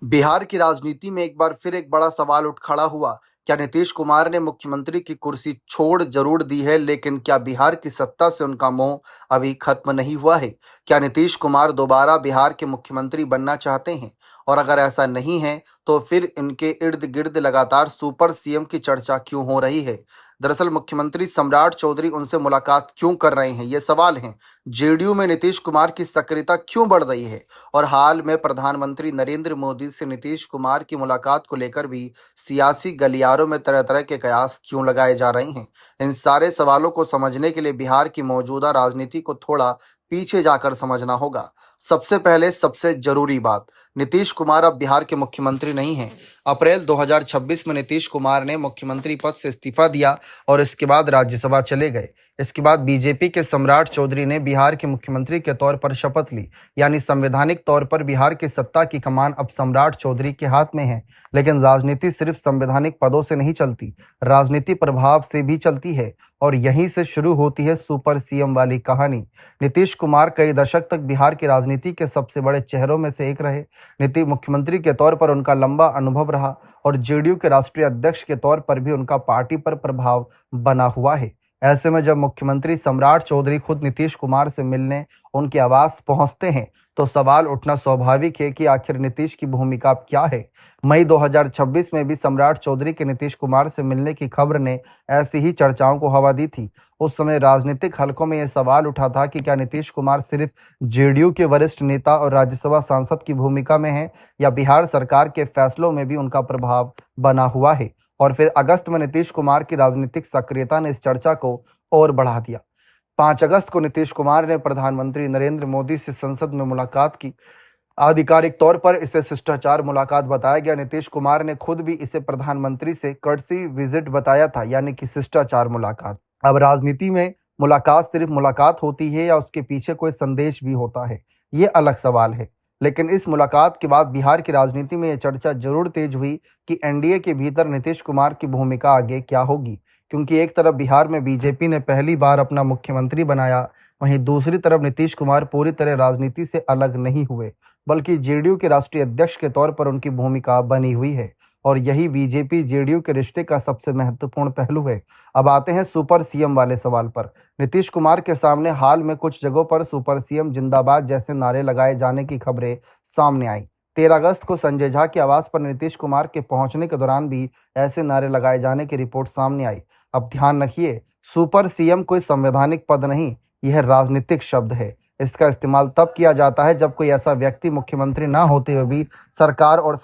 बिहार की राजनीति में एक बार फिर एक बड़ा सवाल उठ खड़ा हुआ। क्या नीतीश कुमार ने मुख्यमंत्री की कुर्सी छोड़ जरूर दी है, लेकिन क्या बिहार की सत्ता से उनका मोह अभी खत्म नहीं हुआ है? क्या नीतीश कुमार दोबारा बिहार के मुख्यमंत्री बनना चाहते हैं? और अगर ऐसा नहीं है, तो फिर इनके इर्द गिर्द लगातार सुपर सीएम की चर्चा क्यों हो रही है? दरअसल मुख्यमंत्री सम्राट चौधरी उनसे मुलाकात क्यों कर रहे हैं, ये सवाल है। जेडीयू में नीतीश कुमार की सक्रियता क्यों बढ़ रही है? और हाल में प्रधानमंत्री नरेंद्र मोदी से नीतीश कुमार की मुलाकात को लेकर भी सियासी गलियारों में तरह तरह के कयास क्यों लगाए जा रहे हैं? इन सारे सवालों को समझने के लिए बिहार की मौजूदा राजनीति को थोड़ा पीछे जाकर समझना होगा। सबसे पहले सबसे जरूरी बात, नीतीश कुमार अब बिहार के मुख्यमंत्री नहीं हैं। अप्रैल 2026 में नीतीश कुमार ने मुख्यमंत्री पद से इस्तीफा दिया और इसके बाद राज्यसभा चले गए। इसके बाद बीजेपी के सम्राट चौधरी ने बिहार के मुख्यमंत्री के तौर पर शपथ ली। यानी संवैधानिक तौर पर बिहार की सत्ता की कमान अब सम्राट चौधरी के हाथ में है। लेकिन राजनीति सिर्फ संवैधानिक पदों से नहीं चलती, राजनीति प्रभाव से भी चलती है। और यहीं से शुरू होती है सुपर सीएम वाली कहानी। नीतीश कुमार कई दशक तक बिहार की राजनीति के सबसे बड़े चेहरों में से एक रहे। नीतीश मुख्यमंत्री के तौर पर उनका लंबा अनुभव रहा और जेडीयू के राष्ट्रीय अध्यक्ष के तौर पर भी उनका पार्टी पर प्रभाव बना हुआ है। ऐसे में जब मुख्यमंत्री सम्राट चौधरी खुद नीतीश कुमार से मिलने उनके आवास पहुंचते हैं, तो सवाल उठना स्वाभाविक है कि आखिर नीतीश की भूमिका अब क्या है। मई 2026 में भी सम्राट चौधरी के नीतीश कुमार से मिलने की खबर ने ऐसी ही चर्चाओं को हवा दी थी। उस समय राजनीतिक हलकों में यह सवाल उठा था कि क्या नीतीश कुमार सिर्फ जेडीयू के वरिष्ठ नेता और राज्यसभा सांसद की भूमिका में है, या बिहार सरकार के फैसलों में भी उनका प्रभाव बना हुआ है। और फिर अगस्त में नीतीश कुमार की राजनीतिक सक्रियता ने इस चर्चा को और बढ़ा दिया। 5 अगस्त को नीतीश कुमार ने प्रधानमंत्री नरेंद्र मोदी से संसद में मुलाकात की। आधिकारिक तौर पर इसे शिष्टाचार मुलाकात बताया गया। नीतीश कुमार ने खुद भी इसे प्रधानमंत्री से कर्टसी विजिट बताया था, यानी कि शिष्टाचार मुलाकात। अब राजनीति में मुलाकात सिर्फ मुलाकात होती है या उसके पीछे कोई संदेश भी होता है, ये अलग सवाल है। लेकिन इस मुलाकात के बाद बिहार की राजनीति में यह चर्चा जरूर तेज हुई कि एनडीए के भीतर नीतीश कुमार की भूमिका आगे क्या होगी। क्योंकि एक तरफ बिहार में बीजेपी ने पहली बार अपना मुख्यमंत्री बनाया, वहीं दूसरी तरफ नीतीश कुमार पूरी तरह राजनीति से अलग नहीं हुए, बल्कि जेडीयू के राष्ट्रीय अध्यक्ष के तौर पर उनकी भूमिका बनी हुई है। और यही बीजेपी जेडीयू के रिश्ते का सबसे महत्वपूर्ण पहलू है। अब आते हैं सुपर सीएम वाले सवाल पर। नीतीश कुमार के सामने हाल में कुछ जगहों पर सुपर सीएम जिंदाबाद जैसे नारे लगाए जाने की खबरें सामने आई। 13 अगस्त को संजय झा के आवास पर नीतीश कुमार के पहुंचने के दौरान भी ऐसे नारे लगाए जाने की रिपोर्ट सामने आई। अब ध्यान रखिए, सुपर सीएम कोई संवैधानिक पद नहीं, यह राजनीतिक शब्द है। इसका इस्तेमाल तब किया जाता है जब कोई ऐसा व्यक्ति मुख्यमंत्री ना होते हुए भी सरकार और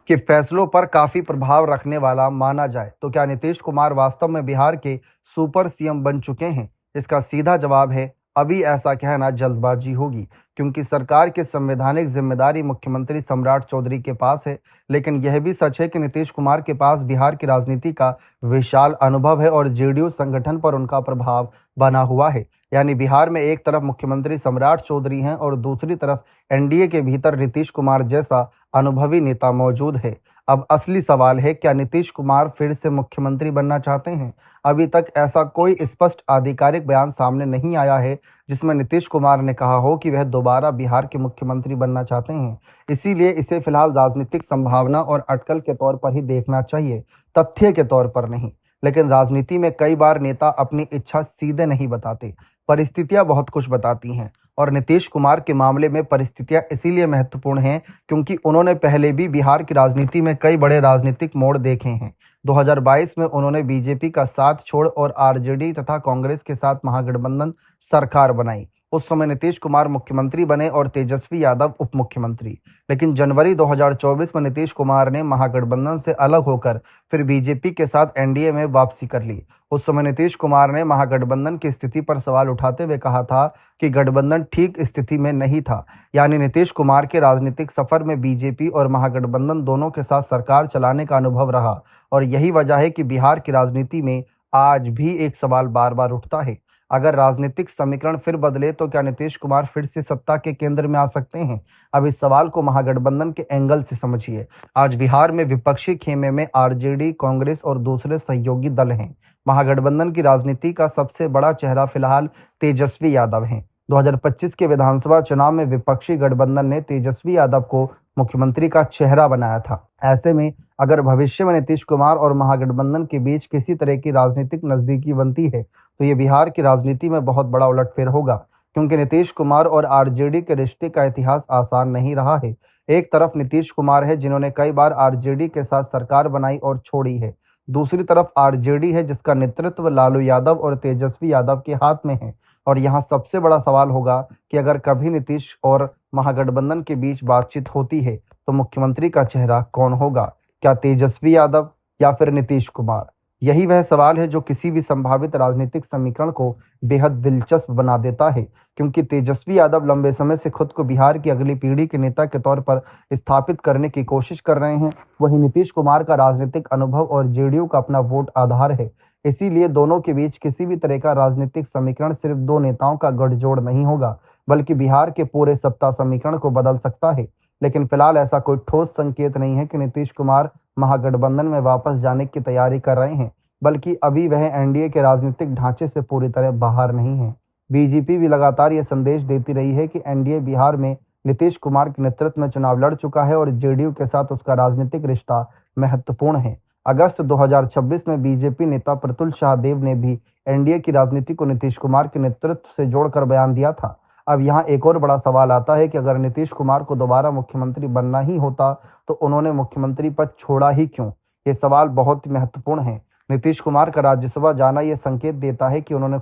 के फैसलों पर काफी प्रभाव रखने वाला माना जाए। तो क्या नीतीश कुमार वास्तव में बिहार के सुपर सीएम बन चुके हैं? इसका सीधा जवाब है, अभी ऐसा कहना जल्दबाजी होगी, क्योंकि सरकार की संवैधानिक जिम्मेदारी मुख्यमंत्री सम्राट चौधरी के पास है। लेकिन यह भी सच है कि नीतीश कुमार के पास बिहार की राजनीति का विशाल अनुभव है और जेडीयू संगठन पर उनका प्रभाव बना हुआ है। यानी बिहार में एक तरफ मुख्यमंत्री सम्राट चौधरी हैं और दूसरी तरफ एनडीए के भीतर नीतीश कुमार जैसा अनुभवी नेता मौजूद है। अब असली सवाल है, क्या नीतीश कुमार फिर से मुख्यमंत्री बनना चाहते हैं? अभी तक ऐसा कोई स्पष्ट आधिकारिक बयान सामने नहीं आया है जिसमें नीतीश कुमार ने कहा हो कि वह दोबारा बिहार के मुख्यमंत्री बनना चाहते हैं। इसीलिए इसे फिलहाल राजनीतिक संभावना और अटकल के तौर पर ही देखना चाहिए, तथ्य के तौर पर नहीं। लेकिन राजनीति में कई बार नेता अपनी इच्छा सीधे नहीं बताते, परिस्थितियां बहुत कुछ बताती हैं। और नीतीश कुमार के मामले में परिस्थितियां इसीलिए महत्वपूर्ण हैं क्योंकि उन्होंने पहले भी बिहार की राजनीति में कई बड़े राजनीतिक मोड़ देखे हैं। 2022 में उन्होंने बीजेपी का साथ छोड़ और आरजेडी तथा कांग्रेस के साथ महागठबंधन सरकार बनाई। उस समय नीतीश कुमार मुख्यमंत्री बने और तेजस्वी यादव उप मुख्यमंत्री। लेकिन जनवरी 2024 में नीतीश कुमार ने महागठबंधन से अलग होकर फिर बीजेपी के साथ एनडीए में वापसी कर ली। उस समय नीतीश कुमार ने महागठबंधन की स्थिति पर सवाल उठाते हुए कहा था कि गठबंधन ठीक स्थिति में नहीं था। यानी नीतीश कुमार के राजनीतिक सफर में बीजेपी और महागठबंधन दोनों के साथ सरकार चलाने का अनुभव रहा। और यही वजह है कि बिहार की राजनीति में आज भी एक सवाल बार बार उठता है, अगर राजनीतिक समीकरण फिर बदले तो क्या नीतीश कुमार फिर से सत्ता के केंद्र में आ सकते हैं? अब इस सवाल को महागठबंधन के एंगल से समझिए। आज बिहार में विपक्षी खेमे में आरजेडी, कांग्रेस और दूसरे सहयोगी दल हैं। महागठबंधन की राजनीति का सबसे बड़ा चेहरा फिलहाल तेजस्वी यादव हैं। 2025 के विधानसभा चुनाव में विपक्षी गठबंधन ने तेजस्वी यादव को मुख्यमंत्री का चेहरा बनाया था। ऐसे में अगर भविष्य में नीतीश कुमार और महागठबंधन के बीच किसी तरह की राजनीतिक नजदीकी बनती है तो ये बिहार की राजनीति में बहुत बड़ा उलटफेर होगा, क्योंकि नीतीश कुमार और आरजेडी के रिश्ते का इतिहास आसान नहीं रहा है। एक तरफ नीतीश कुमार है जिन्होंने कई बार आरजेडी के साथ सरकार बनाई और छोड़ी है। दूसरी तरफ आरजेडी है जिसका नेतृत्व लालू यादव और तेजस्वी यादव के हाथ में है। और यहाँ सबसे बड़ा सवाल होगा कि अगर कभी नीतीश और महागठबंधन के बीच बातचीत होती है तो मुख्यमंत्री का चेहरा कौन होगा? क्या तेजस्वी यादव या फिर नीतीश कुमार? यही वह सवाल है जो किसी भी संभावित राजनीतिक समीकरण को बेहद दिलचस्प बना देता है, क्योंकि तेजस्वी यादव लंबे समय से खुद को बिहार की अगली पीढ़ी के नेता के तौर पर स्थापित करने की कोशिश कर रहे हैं। वहीं नीतीश कुमार का राजनीतिक अनुभव और जेडीयू का अपना वोट आधार है। इसीलिए दोनों के बीच किसी भी तरह का राजनीतिक समीकरण सिर्फ दो नेताओं का गठजोड़ नहीं होगा, बल्कि बिहार के पूरे सत्ता समीकरण को बदल सकता है। लेकिन फिलहाल ऐसा कोई ठोस संकेत नहीं है कि नीतीश कुमार महागठबंधन में वापस जाने की तैयारी कर रहे हैं, बल्कि अभी वह एनडीए के राजनीतिक ढांचे से पूरी तरह बाहर नहीं है। बीजेपी भी लगातार ये संदेश देती रही है कि एनडीए बिहार में नीतीश कुमार के नेतृत्व में चुनाव लड़ चुका है और जेडीयू के साथ उसका राजनीतिक रिश्ता महत्वपूर्ण है। अगस्त 2026 में बीजेपी नेता प्रतुल शाहदेव ने भी एनडीए की राजनीति को नीतीश कुमार के नेतृत्व से जोड़कर बयान दिया था। अब यहाँ एक और बड़ा सवाल आता है कि अगर नीतीश कुमार को दोबारा मुख्यमंत्री बनना ही होता तो उन्होंने मुख्यमंत्री पद छोड़ा ही क्यों? ये सवाल बहुत ही महत्वपूर्ण है। नीतीश कुमार का राज्यसभा जाना यह संकेत देता है कि उन्होंने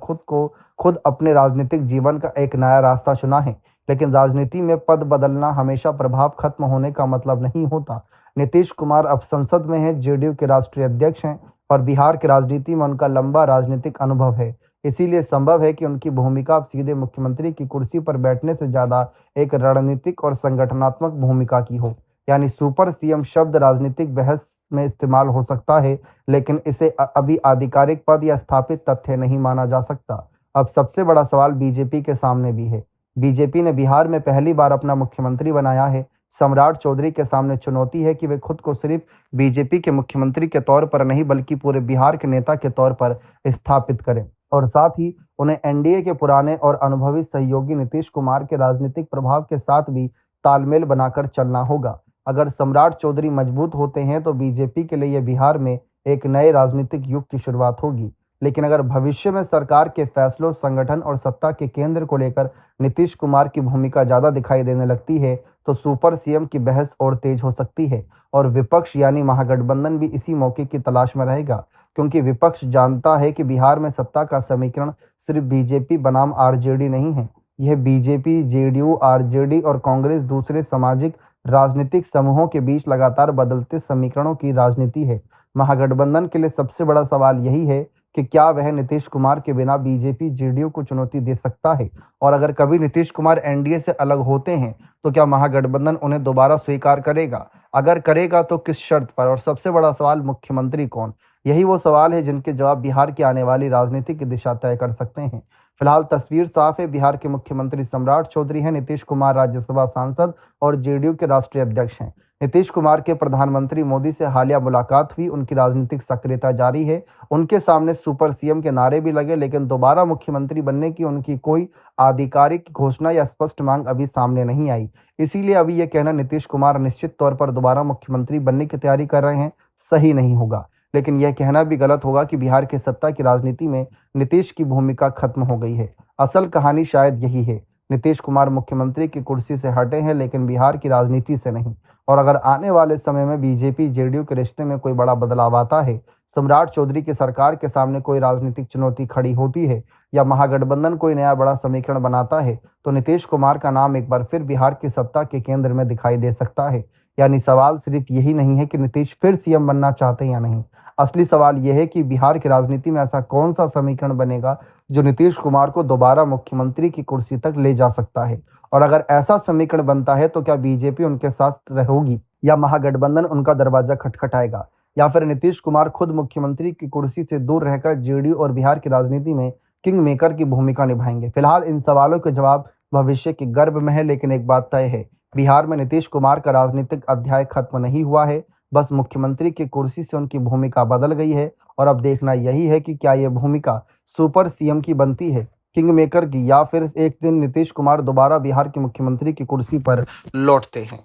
खुद अपने राजनीतिक जीवन का एक नया रास्ता चुना है। लेकिन राजनीति में पद बदलना हमेशा प्रभाव खत्म होने का मतलब नहीं होता। नीतीश कुमार अब संसद में हैं, जेडीयू के राष्ट्रीय अध्यक्ष हैं और बिहार की राजनीति में उनका लंबा राजनीतिक अनुभव है। इसीलिए संभव है कि उनकी भूमिका अब सीधे मुख्यमंत्री की कुर्सी पर बैठने से ज्यादा एक रणनीतिक और संगठनात्मक भूमिका की हो। यानी सुपर सीएम शब्द राजनीतिक बहस में इस्तेमाल हो सकता है, लेकिन इसे अभी आधिकारिक पद या स्थापित तथ्य नहीं माना जा सकता। अब सबसे बड़ा सवाल बीजेपी के सामने भी है। बीजेपी ने बिहार में पहली बार अपना मुख्यमंत्री बनाया है। सम्राट चौधरी के सामने चुनौती है कि वे खुद को सिर्फ बीजेपी के मुख्यमंत्री के तौर पर नहीं बल्कि पूरे बिहार के नेता के तौर पर स्थापित करें, और साथ ही उन्हें एनडीए के पुराने और अनुभवी सहयोगी नीतीश कुमार के राजनीतिक प्रभाव के साथ भी तालमेल बनाकर चलना होगा। अगर सम्राट चौधरी मजबूत होते हैं तो बीजेपी के लिए बिहार में एक नए राजनीतिक युग की शुरुआत होगी। लेकिन अगर भविष्य में सरकार के फैसलों, संगठन और सत्ता के केंद्र को लेकर नीतीश कुमार की भूमिका ज्यादा दिखाई देने लगती है तो सुपर सीएम की बहस और तेज हो सकती है और विपक्ष यानी महागठबंधन भी इसी मौके की तलाश में रहेगा, क्योंकि विपक्ष जानता है कि बिहार में सत्ता का समीकरण सिर्फ बीजेपी बनाम आरजेडी नहीं है। यह बीजेपी, जेडीयू, आरजेडी और कांग्रेस दूसरे सामाजिक राजनीतिक समूहों के बीच लगातार बदलते समीकरणों की राजनीति है। महागठबंधन के लिए सबसे बड़ा सवाल यही है कि क्या वह नीतीश कुमार के बिना बीजेपी, जेडीयू को चुनौती दे सकता है? और अगर कभी नीतीश कुमार एनडीए से अलग होते हैं तो क्या महागठबंधन उन्हें दोबारा स्वीकार करेगा? अगर करेगा तो किस शर्त पर? और सबसे बड़ा सवाल, मुख्यमंत्री कौन? यही वो सवाल है जिनके जवाब बिहार की आने वाली राजनीति की दिशा तय कर सकते हैं। फिलहाल तस्वीर साफ है, बिहार के मुख्यमंत्री सम्राट चौधरी हैं, नीतीश कुमार राज्यसभा सांसद और जेडीयू के राष्ट्रीय अध्यक्ष हैं। नीतीश कुमार के प्रधानमंत्री मोदी से हालिया मुलाकात हुई, उनकी राजनीतिक सक्रियता जारी है। उनके सामने सुपर सीएम के नारे भी लगे, लेकिन दोबारा मुख्यमंत्री बनने की उनकी कोई आधिकारिक घोषणा या स्पष्ट मांग अभी सामने नहीं आई। इसीलिए अभी यह कहना नीतीश कुमार निश्चित तौर पर दोबारा मुख्यमंत्री बनने की तैयारी कर रहे हैं सही नहीं होगा। लेकिन यह कहना भी गलत होगा कि बिहार के सत्ता की राजनीति में नीतीश की भूमिका खत्म हो गई है। असल कहानी शायद यही है, नीतीश कुमार मुख्यमंत्री की कुर्सी से हटे हैं लेकिन बिहार की राजनीति से नहीं। और अगर आने वाले समय में बीजेपी, जेडीयू के रिश्ते में कोई बड़ा बदलाव आता है, सम्राट चौधरी की सरकार के सामने कोई राजनीतिक चुनौती खड़ी होती है या महागठबंधन कोई नया बड़ा समीकरण बनाता है, तो नीतीश कुमार का नाम एक बार फिर बिहार की सत्ता के केंद्र में दिखाई दे सकता है। यानी सवाल सिर्फ यही नहीं है कि नीतीश फिर सीएम बनना चाहते हैं या नहीं। असली सवाल यह है कि बिहार की राजनीति में ऐसा कौन सा समीकरण बनेगा जो नीतीश कुमार को दोबारा मुख्यमंत्री की कुर्सी तक ले जा सकता है। और अगर ऐसा समीकरण बनता है तो क्या बीजेपी उनके साथ रहेगी या महागठबंधन उनका दरवाजा खटखटाएगा, या फिर नीतीश कुमार खुद मुख्यमंत्री की कुर्सी से दूर रहकर जेडीयू और बिहार की राजनीति में किंग मेकर की भूमिका निभाएंगे? फिलहाल इन सवालों के जवाब भविष्य के गर्भ में है, लेकिन एक बात तय है, बिहार में नीतीश कुमार का राजनीतिक अध्याय खत्म नहीं हुआ है, बस मुख्यमंत्री की कुर्सी से उनकी भूमिका बदल गई है। और अब देखना यही है कि क्या यह भूमिका सुपर सीएम की बनती है, किंग मेकर की, या फिर एक दिन नीतीश कुमार दोबारा बिहार के मुख्यमंत्री की कुर्सी पर लौटते हैं।